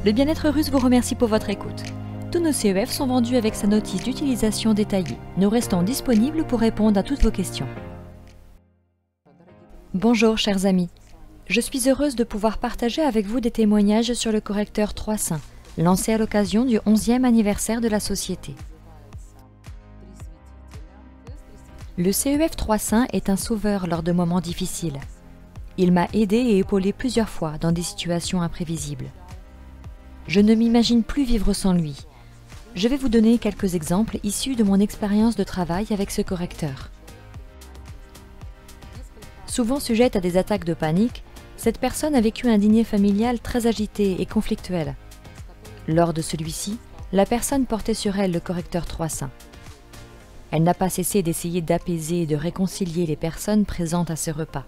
Le Bien-être Russe vous remercie pour votre écoute. Tous nos CEF sont vendus avec sa notice d'utilisation détaillée. Nous restons disponibles pour répondre à toutes vos questions. Bonjour chers amis. Je suis heureuse de pouvoir partager avec vous des témoignages sur le correcteur 300, lancé à l'occasion du 11e anniversaire de la société. Le CEF 300 est un sauveur lors de moments difficiles. Il m'a aidé et épaulé plusieurs fois dans des situations imprévisibles. Je ne m'imagine plus vivre sans lui. Je vais vous donner quelques exemples issus de mon expérience de travail avec ce correcteur. Souvent sujette à des attaques de panique, cette personne a vécu un dîner familial très agité et conflictuel. Lors de celui-ci, la personne portait sur elle le correcteur 300. Elle n'a pas cessé d'essayer d'apaiser et de réconcilier les personnes présentes à ce repas.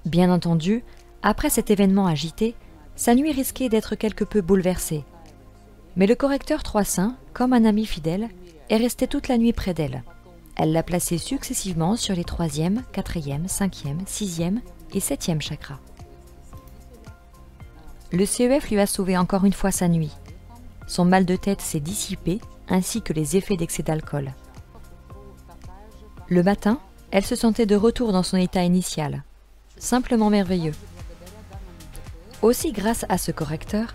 Bien entendu, après cet événement agité, sa nuit risquait d'être quelque peu bouleversée. Mais le correcteur 300, comme un ami fidèle, est resté toute la nuit près d'elle. Elle l'a placé successivement sur les 3e, 4e, 5e, 6e et 7e chakras. Le CEF lui a sauvé encore une fois sa nuit. Son mal de tête s'est dissipé, ainsi que les effets d'excès d'alcool. Le matin, elle se sentait de retour dans son état initial. Simplement merveilleux. Aussi grâce à ce correcteur,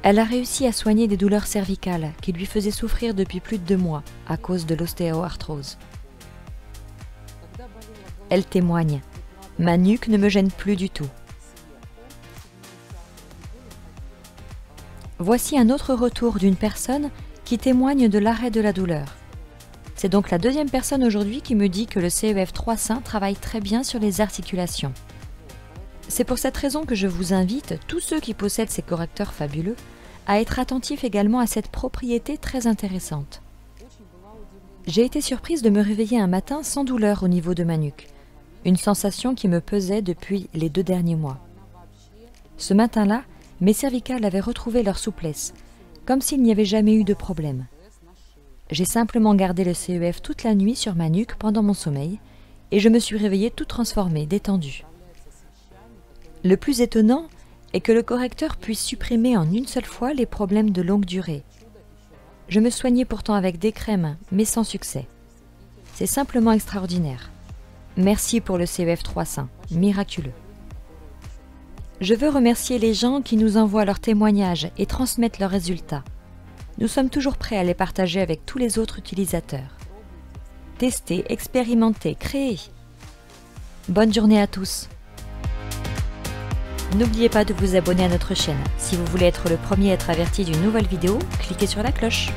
elle a réussi à soigner des douleurs cervicales qui lui faisaient souffrir depuis plus de 2 mois à cause de l'ostéoarthrose. Elle témoigne. Ma nuque ne me gêne plus du tout. Voici un autre retour d'une personne qui témoigne de l'arrêt de la douleur. C'est donc la 2e personne aujourd'hui qui me dit que le CEF 300 travaille très bien sur les articulations. C'est pour cette raison que je vous invite, tous ceux qui possèdent ces correcteurs fabuleux, à être attentifs également à cette propriété très intéressante. J'ai été surprise de me réveiller un matin sans douleur au niveau de ma nuque, une sensation qui me pesait depuis les 2 derniers mois. Ce matin-là, mes cervicales avaient retrouvé leur souplesse, comme s'il n'y avait jamais eu de problème. J'ai simplement gardé le CEF toute la nuit sur ma nuque pendant mon sommeil, et je me suis réveillée toute transformée, détendue. Le plus étonnant est que le correcteur puisse supprimer en une seule fois les problèmes de longue durée. Je me soignais pourtant avec des crèmes, mais sans succès. C'est simplement extraordinaire. Merci pour le CEF 300, miraculeux. Je veux remercier les gens qui nous envoient leurs témoignages et transmettent leurs résultats. Nous sommes toujours prêts à les partager avec tous les autres utilisateurs. Testez, expérimentez, créez. Bonne journée à tous. N'oubliez pas de vous abonner à notre chaîne. Si vous voulez être le premier à être averti d'une nouvelle vidéo, cliquez sur la cloche.